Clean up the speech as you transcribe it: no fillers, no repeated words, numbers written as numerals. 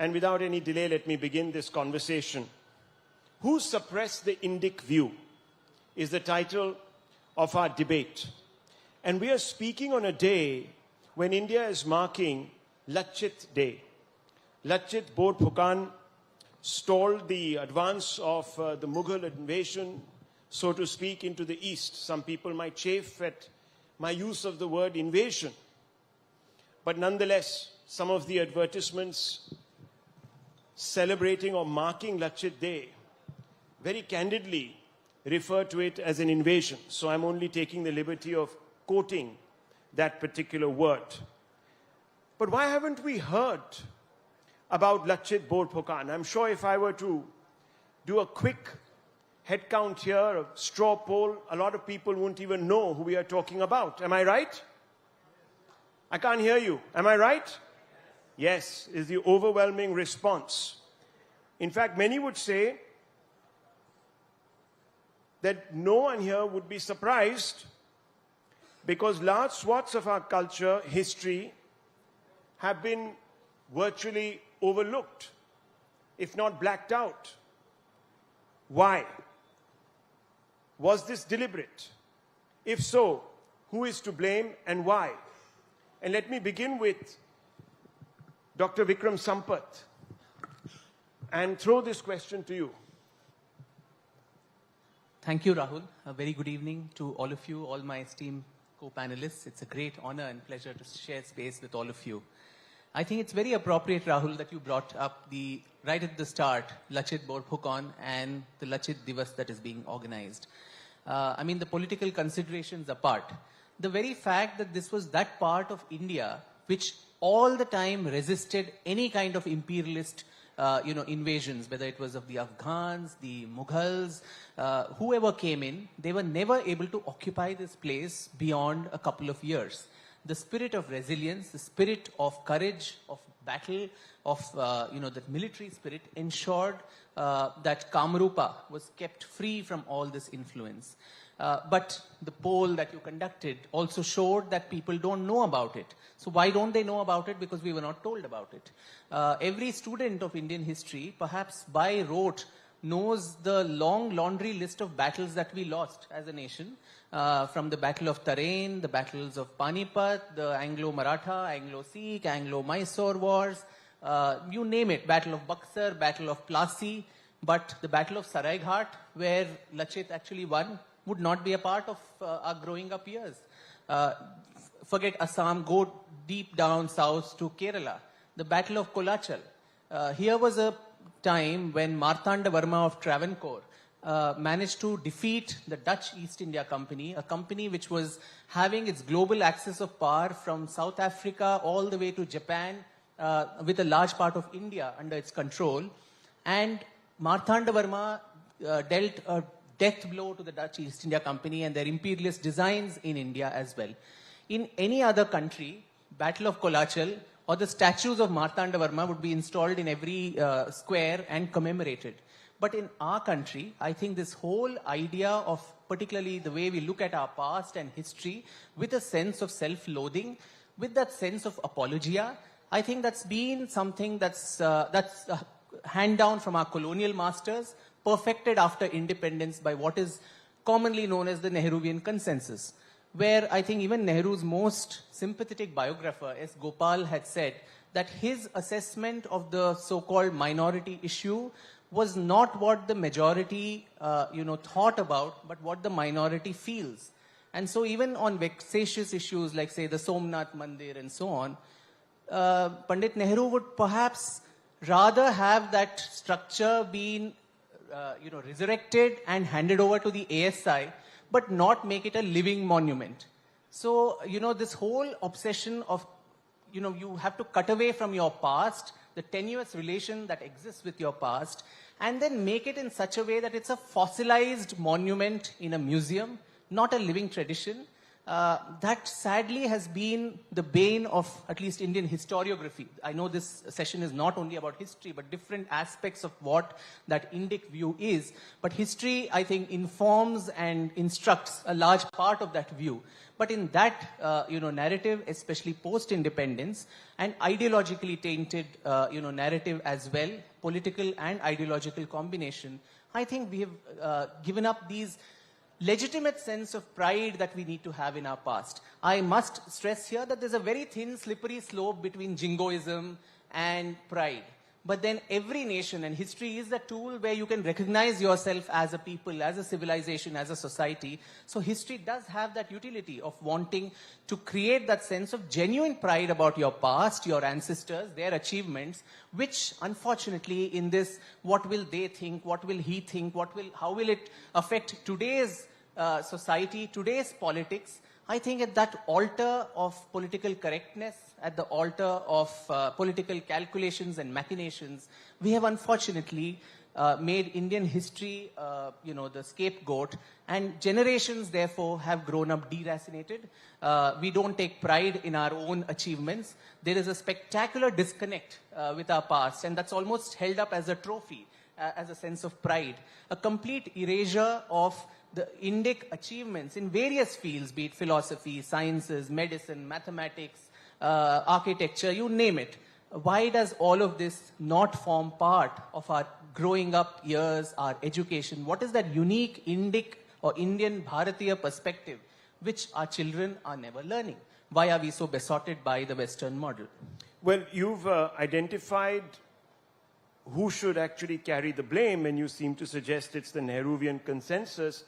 And without any delay, let me begin this conversation. Who suppressed the Indic view is the title of our debate. And we are speaking on a day when India is marking Lachit Day. Lachit Borphukan stalled the advance of the Mughal invasion, so to speak, into the east. Some people might chafe at my use of the word invasion. But nonetheless, some of the advertisements celebrating or marking Lachit Day very candidly refer to it as an invasion. So I'm only taking the liberty of quoting that particular word. But why haven't we heard about Lachit Borphukan? I'm sure if I were to do a quick head count here, a straw poll, a lot of people won't even know who we are talking about. Am I right? I can't hear you. Am I right? Yes, is the overwhelming response. In fact, many would say that no one here would be surprised because large swaths of our culture, history, have been virtually overlooked, if not blacked out. Why? Was this deliberate? If so, who is to blame and why? And let me begin with Dr. Vikram Sampath and throw this question to you. Thank you, Rahul. A very good evening to all of you, all my esteemed co-panelists. It's a great honor and pleasure to share space with all of you. I think it's very appropriate, Rahul, that you brought up right at the start, Lachit Borphukan and the Lachit Divas that is being organized. I mean, the political considerations apart, the very fact that this was that part of India which all the time resisted any kind of imperialist invasions, whether it was of the Afghans, the Mughals, whoever came in, they were never able to occupy this place beyond a couple of years. The spirit of resilience, the spirit of courage, of battle, of that military spirit ensured that Kamrupa was kept free from all this influence. But the poll that you conducted also showed that people don't know about it. So why don't they know about it? Because we were not told about it. Every student of Indian history, perhaps by rote, knows the long laundry list of battles that we lost as a nation, from the Battle of Tarain, the battles of Panipat, the Anglo-Maratha, Anglo-Sikh, Anglo-Mysore wars, you name it, Battle of Buxar, Battle of Plassey, but the Battle of Saraighat, where Lachit actually won, would not be a part of our growing up years. Forget Assam, go deep down south to Kerala. The Battle of Kolachal. Here was a time when Martanda Varma of Travancore managed to defeat the Dutch East India Company, a company which was having its global axis of power from South Africa all the way to Japan, with a large part of India under its control. And Martanda Varma dealt a death blow to the Dutch East India Company and their imperialist designs in India as well. In any other country, Battle of Kolachal or the statues of Martanda Varma would be installed in every square and commemorated. But in our country, I think this whole idea of particularly the way we look at our past and history with a sense of self-loathing, with that sense of apologia, I think that's been something that's hand down from our colonial masters, perfected after independence by what is commonly known as the Nehruvian consensus, where I think even Nehru's most sympathetic biographer, S. Gopal, had said that his assessment of the so-called minority issue was not what the majority, thought about, but what the minority feels. And so even on vexatious issues like, say, the Somnath Mandir and so on, Pandit Nehru would perhaps rather have that structure being resurrected and handed over to the ASI, but not make it a living monument. So, this whole obsession of, you have to cut away from your past, the tenuous relation that exists with your past, and then make it in such a way that it's a fossilized monument in a museum, not a living tradition. that sadly has been the bane of at least Indian historiography. I know this session is not only about history, but different aspects of what that Indic view is. But history, I think, informs and instructs a large part of that view. But in that, narrative, especially post-independence, and ideologically tainted, narrative as well, political and ideological combination, I think we have given up these legitimate sense of pride that we need to have in our past. I must stress here that there's a very thin, slippery slope between jingoism and pride. But then every nation, and history is the tool where you can recognize yourself as a people, as a civilization, as a society. So history does have that utility of wanting to create that sense of genuine pride about your past, your ancestors, their achievements, which unfortunately in this, what will they think, what will he think, how will it affect today's society, today's politics, I think at that altar of political correctness, at the altar of political calculations and machinations, we have unfortunately made Indian history, the scapegoat, and generations therefore have grown up deracinated. We don't take pride in our own achievements. There is a spectacular disconnect with our past, and that's almost held up as a trophy, as a sense of pride. A complete erasure of the Indic achievements in various fields, be it philosophy, sciences, medicine, mathematics, architecture, you name it. Why does all of this not form part of our growing up years, our education? What is that unique Indic or Indian Bharatiya perspective which our children are never learning? Why are we so besotted by the Western model? Well, you've identified who should actually carry the blame, and you seem to suggest it's the Nehruvian consensus.